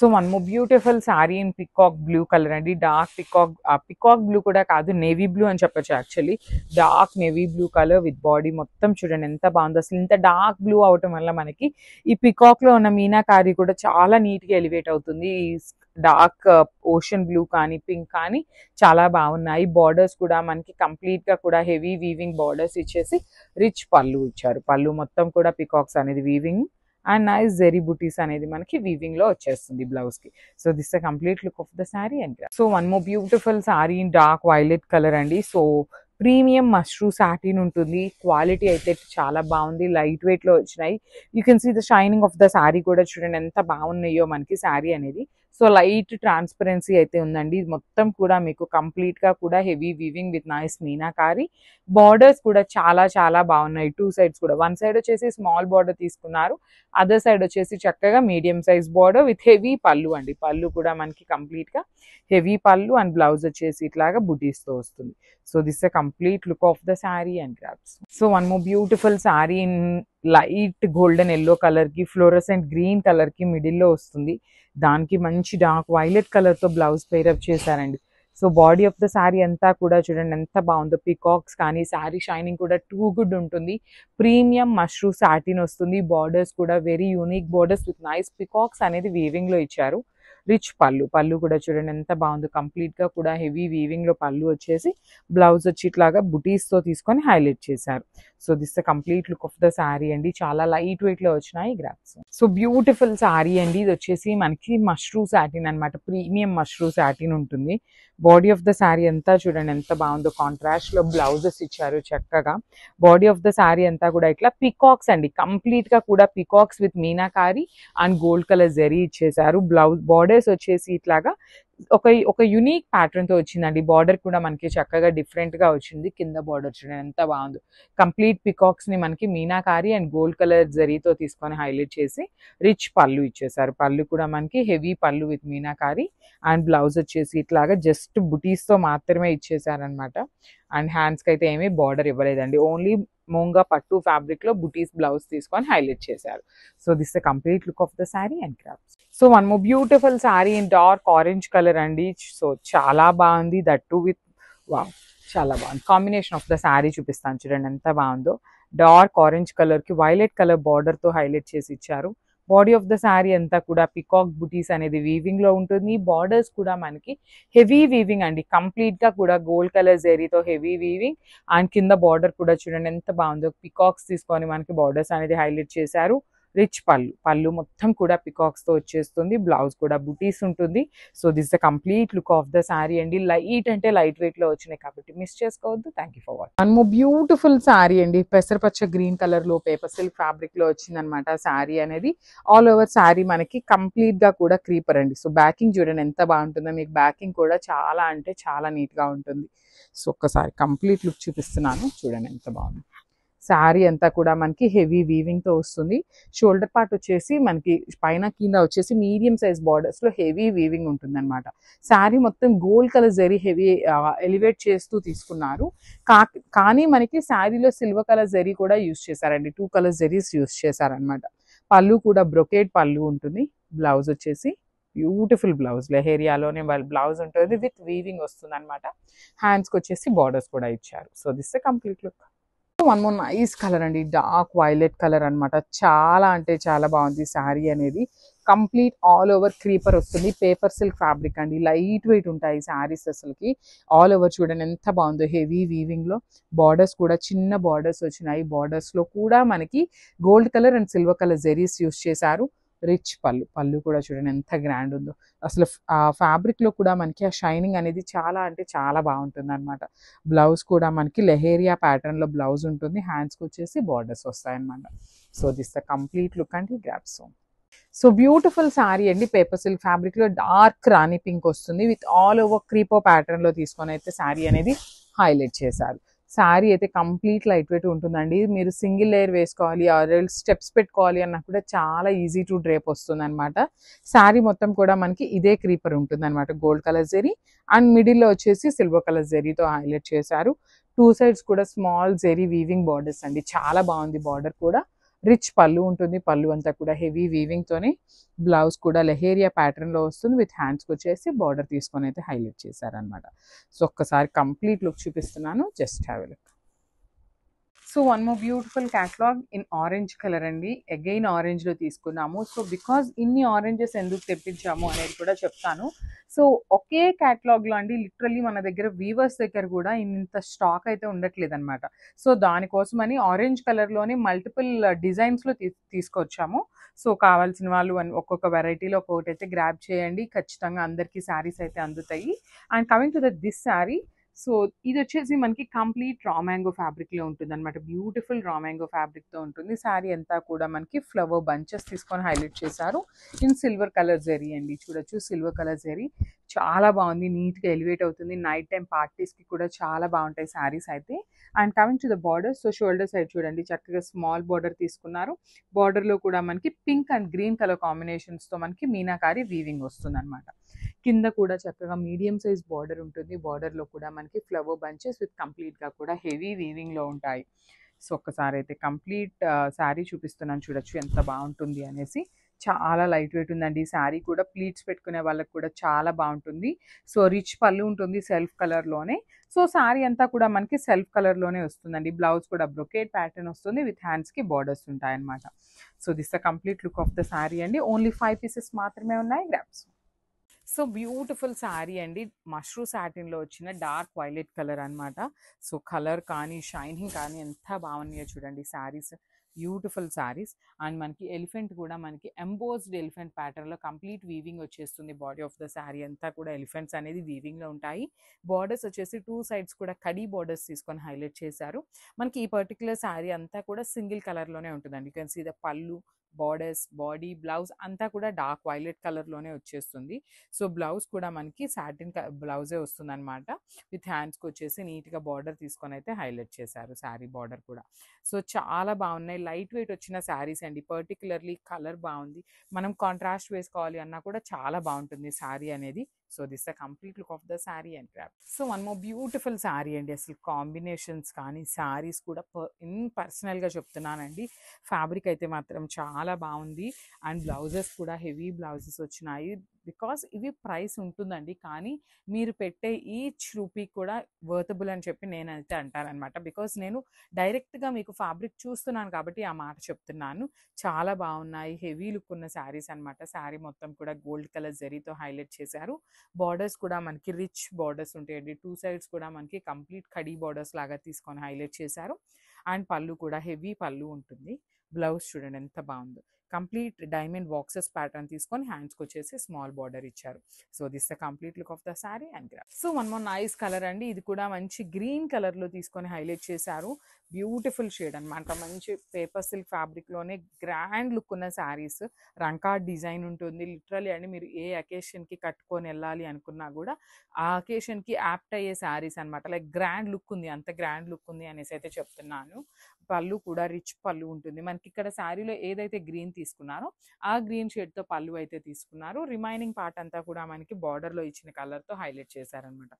So one more beautiful sari in peacock blue colour అండి. Dark peacock blue కూడా కాదు, navy blue అని చెప్పొచ్చు. Actually dark navy blue colour with body మొత్తం చూడండి ఎంత బాగుందో. అసలు ఇంత డార్క్ బ్లూ అవటం వల్ల మనకి ఈ పికాక్ లో ఉన్న మీనాకారి కూడా చాలా నీట్ గా ఎలివేట్ అవుతుంది. డార్క్ ఓషన్ బ్లూ కానీ పింక్ కానీ చాలా బాగున్నాయి. బార్డర్స్ కూడా మనకి కంప్లీట్ గా కూడా హెవీ వీవింగ్ బార్డర్స్ ఇచ్చేసి రిచ్ పళ్ళు ఇచ్చారు. పళ్ళు మొత్తం కూడా పికాక్స్ అనేది వీవింగ్ అండ్ నైస్ జెరీ బుటీస్ అనేది మనకి వీవింగ్ లో వచ్చేస్తుంది బ్లౌజ్ కి. So this the complete look of the sari and so one more beautiful sari in dark violet colour అండి. సో ప్రీమియం మష్రూ సాటిన్ ఉంటుంది. క్వాలిటీ అయితే చాలా బాగుంది, లైట్ వెయిట్ లో వచ్చినాయి. You can see the shining of the sari కూడా చూడండి ఎంత బాగున్నాయో మనకి శారీ అనేది. సో లైట్ ట్రాన్స్పరెన్సీ అయితే ఉందండి. మొత్తం కూడా మీకు కంప్లీట్ గా కూడా heavy weaving with nice meenakari. Borders కూడా చాలా చాలా బాగున్నాయి. టూ సైడ్స్ కూడా, వన్ సైడ్ వచ్చేసి స్మాల్ బార్డర్ తీసుకున్నారు, అదర్ సైడ్ వచ్చేసి చక్కగా medium size border with heavy పళ్ళు అండి. పళ్ళు కూడా మనకి కంప్లీట్ గా హెవీ పళ్ళు అండ్ బ్లౌజ్ వచ్చేసి ఇట్లాగా బుటీస్ తో వస్తుంది. So this a complete look of the sari and grasp. So one more beautiful sari in light golden yellow colour కి ఫ్లోరసెంట్ గ్రీన్ కలర్ కి మిడిల్ లో వస్తుంది. దానికి మంచి డార్క్ వైలెట్ కలర్ తో బ్లౌజ్ పేరప్ చేశారండి. So body of the sari అంతా కూడా చూడండి ఎంత బాగుందో. పికాక్స్ కానీ శారీ షైనింగ్ కూడా టూ గుడ్ ఉంటుంది. ప్రీమియం మష్రూ సాటిన్ వస్తుంది. బార్డర్స్ కూడా very unique borders with nice peacocks అనేది వీవింగ్ లో ఇచ్చారు. రిచ్ పళ్ళు కూడా చూడండి ఎంత బాగుందో. కంప్లీట్ గా కూడా హెవీ వీవింగ్ లో పళ్ళు వచ్చేసి బ్లౌజ్ వచ్చి ఇట్లాగా బుటీస్ తో తీసుకొని హైలైట్ చేశారు. So this the complete look of the sari అండి. చాలా లైట్ వెయిట్ లో వచ్చినాయి గ్రాప్స్. సో బ్యూటిఫుల్ శారీ అండి. ఇది వచ్చేసి మనకి మష్రూ సాటిన్ అనమాట. ప్రీమియం మష్రూ సాటిన్ ఉంటుంది. బాడీ ఆఫ్ ద శారీ అంతా చూడండి ఎంత బాగుందో. కాంట్రాస్ట్ లో బ్లౌజెస్ ఇచ్చారు చక్కగా. బాడీ ఆఫ్ ద శారీ అంతా కూడా ఇట్లా పికాక్స్ అండి. కంప్లీట్ గా కూడా peacocks with meenakari and gold colour zari ఇచ్చేసారు. బ్లౌజ్ బార్డర్స్ వచ్చేసి ఇట్లాగా ఒక యూనిక్ ప్యాటర్న్ తో వచ్చిందండి. బార్డర్ కూడా మనకి చక్కగా డిఫరెంట్ గా వచ్చింది. కింద బార్డర్ చూడండి ఎంత బాగుందో. కంప్లీట్ పికాక్స్ ని మనకి మీనాకారి అండ్ గోల్డ్ కలర్ జరీతో తీసుకొని హైలైట్ చేసి రిచ్ పళ్ళు ఇచ్చేసారు. పళ్ళు కూడా మనకి హెవీ పళ్ళు విత్ మీనాకారి అండ్ బ్లౌజ్ వచ్చేసి ఇట్లాగా జస్ట్ బుటీస్ తో మాత్రమే ఇచ్చేసారనమాట. అండ్ హ్యాండ్స్ కి అయితే ఏమీ బార్డర్ ఇవ్వలేదండి. ఓన్లీ మూంగా పట్టు ఫ్యాబ్రిక్ లో బుటీస్ బ్లౌజ్ తీసుకొని హైలైట్ చేశారు. So this the complete look of the sari and crafts. So one more beautiful sari in dark orange colour అండి. సో చాలా బాగుంది. దట్ టు విత్ వావ్, చాలా బాగుంది. కాంబినేషన్ ఆఫ్ ద శారీ చూపిస్తాను చూడండి ఎంత బాగుందో. డార్క్ ఆరెంజ్ కలర్ కి వైలెట్ కలర్ బార్డర్ తో హైలైట్ చేసి ఇచ్చారు. బాడీ ఆఫ్ ద శారీ అంతా కూడా పికాక్ బుటీస్ అనేది వీవింగ్ లో ఉంటుంది. బార్డర్స్ కూడా మనకి హెవీ వీవింగ్ అండి. కంప్లీట్ గా కూడా గోల్డ్ కలర్ జెరీతో హెవీ వీవింగ్ అండ్ కింద బార్డర్ కూడా చూడండి ఎంత బాగుందో. పికాక్స్ తీసుకొని మనకి బార్డర్స్ అనేది హైలైట్ చేశారు. రిచ్ పళ్ళు మొత్తం కూడా పికాక్స్ తో వచ్చేస్తుంది. బ్లౌజ్ కూడా బుటీస్ ఉంటుంది. So this the complete look of the sari అండి. లైట్ అంటే లైట్ వెయిట్ లో వచ్చినాయి కాబట్టి మిస్ చేసుకోవద్దు. Thank you for watching. One more beautiful sari అండి. పెసరపచ్చ గ్రీన్ కలర్ లో పేపర్ సిల్క్ ఫ్యాబ్రిక్ లో వచ్చింది అనమాట శారీ అనేది. ఆల్ ఓవర్ శారీ మనకి కంప్లీట్ గా కూడా క్రీపర్ అండి. సో బ్యాకింగ్ చూడండి ఎంత బాగుంటుందో. మీకు బ్యాకింగ్ కూడా చాలా అంటే చాలా నీట్ గా ఉంటుంది. సో ఒక్కసారి కంప్లీట్ లుక్ చూపిస్తున్నాను చూడండి ఎంత బాగుంది. శారీ అంతా కూడా మనకి హెవీ వీవింగ్ తో వస్తుంది. షోల్డర్ పార్ట్ వచ్చేసి మనకి పైన కింద వచ్చేసి మీడియం సైజ్ బార్డర్స్ లో హెవీ వీవింగ్ ఉంటుంది అనమాట. శారీ మొత్తం gold colour zari heavy elevate చేస్తూ తీసుకున్నారు. కానీ మనకి శారీలో సిల్వర్ కలర్ జరీ కూడా యూస్ చేశారండి. 2 కలర్ జరీస్ యూస్ చేశారనమాట. పళ్ళు కూడా బ్రొకేడ్ పళ్ళు ఉంటుంది. బ్లౌజ్ వచ్చేసి బ్యూటిఫుల్ బ్లౌజ్ లెహేరియాలోనే బ్లౌజ్ ఉంటుంది విత్ వీవింగ్ వస్తుంది అనమాట. హ్యాండ్స్ కి వచ్చేసి బార్డర్స్ కూడా ఇచ్చారు. So this complete look. One more nice colour అండి. డార్క్ వైలెట్ కలర్ అనమాట. చాలా అంటే చాలా బాగుంది శారీ అనేది. కంప్లీట్ ఆల్ ఓవర్ క్రీపర్ వస్తుంది. పేపర్ సిల్క్ ఫ్యాబ్రిక్ అండి. లైట్ వెయిట్ ఉంటాయి శారీస్ అసలుకి. ఆల్ ఓవర్ చూడండి ఎంత బాగుందో. హెవీ వీవింగ్ లో బార్డర్స్ కూడా చిన్న బార్డర్స్ వచ్చినాయి. బార్డర్స్ లో కూడా మనకి gold colour and silver colour zaris use చేశారు. రిచ్ పళ్ళు కూడా చూడండి ఎంత గ్రాండ్ ఉందో. అసలు ఆ ఫ్యాబ్రిక్ లో కూడా మనకి ఆ షైనింగ్ అనేది చాలా అంటే చాలా బాగుంటుంది అనమాట. బ్లౌజ్ కూడా మనకి లెహేరియా ప్యాటర్న్ లో బ్లౌజ్ ఉంటుంది. హ్యాండ్స్ కి వచ్చేసి బార్డర్స్ వస్తాయి అనమాట. So this the complete look అండి గ్రాప్స్. సో బ్యూటిఫుల్ శారీ అండి. పేపర్ సిల్క్ ఫ్యాబ్రిక్ లో డార్క్ రాణి పింక్ వస్తుంది విత్ ఆల్ ఓవర్ క్రీపో ప్యాటర్న్ లో తీసుకొని అయితే శారీ అనేది హైలైట్ చేశారు. శారీ అయితే కంప్లీట్ లైట్ వెయిట్ ఉంటుందండి. మీరు సింగిల్ లేయర్ వేసుకోవాలి ఆర్ స్టెప్స్ పెట్టుకోవాలి అన్నా కూడా చాలా ఈజీ టు డ్రేప్ వస్తుంది అనమాట. శారీ మొత్తం కూడా మనకి ఇదే క్రీపర్ ఉంటుంది అనమాట. Gold colour zari and middle లో వచ్చేసి సిల్వర్ కలర్ జెరీతో హైలైట్ చేశారు. 2 సైడ్స్ కూడా స్మాల్ జెరీ వీవింగ్ బార్డర్స్ అండి. చాలా బాగుంది బార్డర్ కూడా. రిచ్ పళ్ళు ఉంటుంది, పళ్ళు అంతా కూడా హెవీ వీవింగ్ తోని, బ్లౌజ్ కూడా లెహేరియా ప్యాటర్న్ లో వస్తుంది, విత్ హ్యాండ్స్కి వచ్చేసి బార్డర్ తీసుకొని అయితే హైలైట్ చేశారనమాట. సో ఒక్కసారి కంప్లీట్ లుక్ చూపిస్తున్నాను, just have a look. So one more beautiful catalogue in orange colour అండి, అగైన్ ఆరెంజ్ లో తీసుకున్నాము. సో బికాజ్ ఇన్ని ఆరెంజెస్ ఎందుకు తెప్పించాము అనేది కూడా చెప్తాను. సో ఒకే క్యాటలాగ్ లో అండి లిటరల్లీ మన దగ్గర వీవర్స్ దగ్గర కూడా ఇంత స్టాక్ అయితే ఉండట్లేదు అనమాట. సో దానికోసమని ఆరెంజ్ కలర్ లోనే మల్టిపుల్ డిజైన్స్ లో తీసుకొచ్చాము. సో కావాల్సిన వాళ్ళు ఒక్కొక్క వెరైటీలో ఒక్కొక్కటి అయితే గ్రాబ్ చేయండి, ఖచ్చితంగా అందరికీ శారీస్ అయితే అందుతాయి. And coming to this sari, so ఇది వచ్చేసి మనకి కంప్లీట్ రా మ్యాంగో ఫ్యాబ్రిక్లో ఉంటుంది అనమాట. బ్యూటిఫుల్ రా మ్యాంగో ఫ్యాబ్రిక్తో ఉంటుంది. శారీ అంతా కూడా మనకి ఫ్లవర్ బంచెస్ తీసుకొని హైలైట్ చేశారు ఇన్ సిల్వర్ కలర్ జరీ అండి. చూడొచ్చు సిల్వర్ కలర్ జరీ చాలా బాగుంది, నీట్గా ఎలివేట్ అవుతుంది. నైట్ టైం పార్టీస్కి కూడా చాలా బాగుంటాయి శారీస్ అయితే. And coming to the border, so shoulder side చూడండి చక్కగా స్మాల్ బార్డర్ తీసుకున్నారు. బార్డర్లో కూడా మనకి పింక్ అండ్ గ్రీన్ కలర్ కాంబినేషన్స్తో మనకి మీనాకారి వీవింగ్ వస్తుంది అనమాట. కింద కూడా చక్కగా మీడియం సైజ్ బార్డర్ ఉంటుంది. బార్డర్లో కూడా మనకి ఫ్లవర్ బంచెస్ విత్ కంప్లీట్గా కూడా హెవీ వీవింగ్లో ఉంటాయి. సో ఒక్కసారి అయితే కంప్లీట్ శారీ చూపిస్తున్నాను, చూడొచ్చు ఎంత బాగుంటుంది అనేసి. చాలా లైట్ వెయిట్ ఉందండి ఈ శారీ కూడా. ప్లీట్స్ పెట్టుకునే వాళ్ళకి కూడా చాలా బాగుంటుంది. సో రిచ్ పళ్ళు ఉంటుంది సెల్ఫ్ కలర్లోనే. సో శారీ అంతా కూడా మనకి సెల్ఫ్ కలర్లోనే వస్తుందండి. బ్లౌజ్ కూడా బ్రొకేట్ ప్యాటర్న్ వస్తుంది, విత్ హ్యాండ్స్కి బార్డర్స్ ఉంటాయి అనమాట. So this the complete look of the sari అండి. ఓన్లీ 5 పీసెస్ మాత్రమే ఉన్నాయి, గ్రాబ్స్. సో బ్యూటిఫుల్ శారీ అండి, మష్రూ సాటిన్లో వచ్చిన డార్క్ వైలెట్ కలర్ అనమాట. సో కలర్ కానీ షైనింగ్ కానీ ఎంత బాగున్నాయో చూడండి శారీస్, బ్యూటిఫుల్ శారీస్. అండ్ మనకి ఎలిఫెంట్ కూడా మనకి ఎంబోస్డ్ ఎలిఫెంట్ ప్యాటర్న్లో కంప్లీట్ వీవింగ్ వచ్చేస్తుంది. బాడీ ఆఫ్ ద శారీ అంతా కూడా ఎలిఫెంట్స్ అనేది వీవింగ్లో ఉంటాయి. బార్డర్స్ వచ్చేసి 2 సైడ్స్ కూడా కడీ బార్డర్స్ తీసుకొని హైలైట్ చేశారు. మనకి ఈ పర్టికులర్ శారీ అంతా కూడా సింగిల్ కలర్లోనే ఉంటుందండి. యూ కెన్ సీ ద పళ్ళు, బార్డర్స్, బాడీ, బ్లౌజ్ అంతా కూడా డార్క్ వైలెట్ కలర్లోనే వచ్చేస్తుంది. సో బ్లౌజ్ కూడా మనకి సాటిన్ బ్లౌజే వస్తుంది అనమాట. విత్ హ్యాండ్స్కి వచ్చేసి నీట్గా బార్డర్ తీసుకొని అయితే హైలైట్ చేశారు శారీ బార్డర్ కూడా. సో చాలా బాగున్నాయి, లైట్ వెయిట్ వచ్చిన శారీస్ అండి. పర్టికులర్లీ కలర్ బాగుంది, మనం కాంట్రాస్ట్ వేసుకోవాలి అన్నా కూడా చాలా బాగుంటుంది శారీ అనేది. So this the complete look of the sari and craft. So one more beautiful sari అండి. అసలు కాంబినేషన్స్ కానీ శారీస్ కూడా పర్సనల్గా చెప్తున్నానండి, ఫ్యాబ్రిక్ అయితే మాత్రం చాలా బాగుంది. అండ్ బ్లౌజెస్ కూడా హెవీ బ్లౌజెస్ వచ్చినాయి. బికాస్ ఇవి ప్రైస్ ఉంటుందండి, కానీ మీరు పెట్టే ఈచ్ రూపీ కూడా వర్తబుల్ అని చెప్పి నేనైతే అంటానన్నమాట. బికాస్ నేను డైరెక్ట్గా మీకు ఫ్యాబ్రిక్ చూస్తున్నాను కాబట్టి ఆ మాట చెప్తున్నాను. చాలా బాగున్నాయి, హెవీ లుక్ ఉన్న శారీస్ అనమాట. శారీ మొత్తం కూడా గోల్డ్ కలర్ జరీతో హైలైట్ చేశారు. బార్డర్స్ కూడా మనకి రిచ్ బార్డర్స్ ఉంటాయండి. 2 సైడ్స్ కూడా మనకి కంప్లీట్ కడీ బార్డర్స్ లాగా తీసుకొని హైలైట్ చేశారు. అండ్ పళ్ళు కూడా హెవీ పళ్ళు ఉంటుంది. బ్లౌజ్ చూడండి ఎంత బాగుందో, కంప్లీట్ డైమండ్ బాక్సెస్ ప్యాటర్న్ తీసుకొని హ్యాండ్స్కి వచ్చేసి స్మాల్ బార్డర్ ఇచ్చారు. So this the complete look of the sari and graph. So one more nice colour అండి, ఇది కూడా మంచి గ్రీన్ కలర్లో తీసుకొని హైలైట్ చేశారు. బ్యూటిఫుల్ షేడ్ అనమాట, మంచి పేపర్ సిల్క్ ఫ్యాబ్రిక్లోనే గ్రాండ్ లుక్ ఉన్న శారీస్. రంకార్డ్ డిజైన్ ఉంటుంది లిటరలీ అండి. మీరు ఏ అకేషన్కి కట్టుకొని వెళ్ళాలి అనుకున్నా కూడా ఆ అకేషన్కి యాప్ట్ అయ్యే శారీస్ అనమాట. లైక్ గ్రాండ్ లుక్ ఉంది, అంత గ్రాండ్ లుక్ ఉంది అనేసి అయితే చెప్తున్నాను. పళ్ళు కూడా రిచ్ పళ్ళు ఉంటుంది మనకి. ఇక్కడ శారీలో ఏదైతే గ్రీన్ తీసుకున్నారో ఆ గ్రీన్ షేడ్తో పళ్ళు అయితే తీసుకున్నారు. రిమైనింగ్ పార్ట్ అంతా కూడా మనకి బార్డర్లో ఇచ్చిన కలర్తో హైలైట్ చేశారనమాట.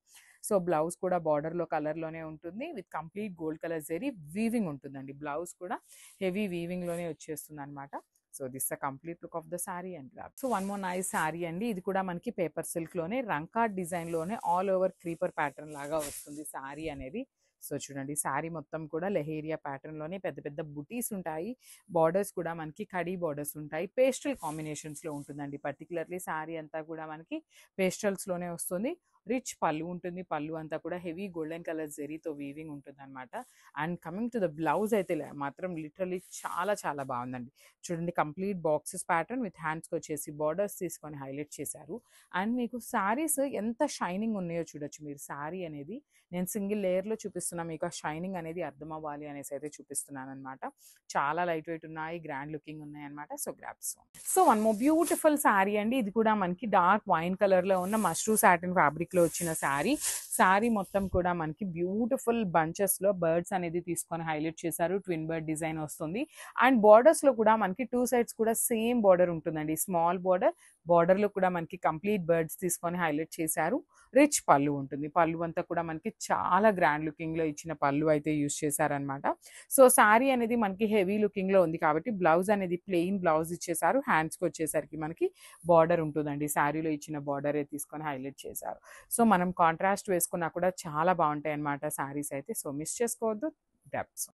సో బ్లౌజ్ కూడా బార్డర్లో కలర్లోనే ఉంటుంది, with complete gold colour zari weaving ఉంటుందండి. బ్లౌజ్ కూడా హెవీ వీవింగ్లోనే వచ్చేస్తుంది అనమాట. So this the complete look of the sari and graph. So one more nice sari అండి, ఇది కూడా మనకి పేపర్ సిల్క్లోనే రంకార్డ్ డిజైన్లోనే ఆల్ ఓవర్ క్రీపర్ ప్యాటర్న్ లాగా వస్తుంది శారీ అనేది. సో చూడండి శారీ మొత్తం కూడా లెహేరియా ప్యాటర్న్లోనే పెద్ద పెద్ద బుటీస్ ఉంటాయి. బార్డర్స్ కూడా మనకి కడీ బార్డర్స్ ఉంటాయి. పేస్టల్ కాంబినేషన్స్లో ఉంటుందండి. పర్టికులర్లీ శారీ అంతా కూడా మనకి పేస్టల్స్లోనే వస్తుంది. రిచ్ పళ్ళు ఉంటుంది, పళ్ళు అంతా కూడా హెవీ గోల్డెన్ కలర్ జెరీతో వీవింగ్ ఉంటుంది అనమాట. And coming to the blouse అయితే మాత్రం లిటరలీ చాలా చాలా బాగుందండి. చూడండి కంప్లీట్ బాక్సెస్ ప్యాటర్న్ విత్ హ్యాండ్స్కి వచ్చేసి బార్డర్స్ తీసుకొని హైలైట్ చేశారు. అండ్ మీకు శారీస్ ఎంత షైనింగ్ ఉన్నాయో చూడొచ్చు మీరు. శారీ అనేది నేను సింగిల్ లేయర్లో చూపిస్తున్నా, మీకు ఆ షైనింగ్ అనేది అర్థం అవ్వాలి అనేసి అయితే చూపిస్తున్నాను అనమాట. చాలా లైట్ వెయిట్ ఉన్నాయి, గ్రాండ్ లుకింగ్ ఉన్నాయి అనమాట. So grasp. So one more beautiful sari అండి, ఇది కూడా మనకి డార్క్ వైన్ కలర్లో ఉన్న మష్రూ సాటిన్ ఫ్యాబ్రిక్లో వచ్చిన శారీ. శారీ మొత్తం కూడా మనకి బ్యూటిఫుల్ బంచెస్లో బర్డ్స్ అనేది తీసుకొని హైలైట్ చేశారు. ట్విన్ బర్డ్ డిజైన్ వస్తుంది. అండ్ బార్డర్స్లో కూడా మనకి 2 సైడ్స్ కూడా సేమ్ బార్డర్ ఉంటుందండి. స్మాల్ బార్డర్, బార్డర్లో కూడా మనకి కంప్లీట్ బర్డ్స్ తీసుకొని హైలైట్ చేశారు. రిచ్ పళ్ళు ఉంటుంది. పళ్ళు అంతా కూడా మనకి చాలా గ్రాండ్ లుకింగ్లో ఇచ్చిన పళ్ళు అయితే యూస్ చేశారనమాట. సో శారీ అనేది మనకి హెవీ లుకింగ్లో ఉంది కాబట్టి బ్లౌజ్ అనేది ప్లెయిన్ బ్లౌజ్ ఇచ్చేసారు. హ్యాండ్స్కి వచ్చేసరికి మనకి బార్డర్ ఉంటుందండి. శారీలో ఇచ్చిన బార్డరే తీసుకొని హైలైట్ చేశారు. సో మనం కాంట్రాస్ట్ వేసుకున్నా కూడా చాలా బాగుంటాయి అనమాట శారీస్ అయితే. సో మిస్ చేసుకోవద్దు. డెప్స్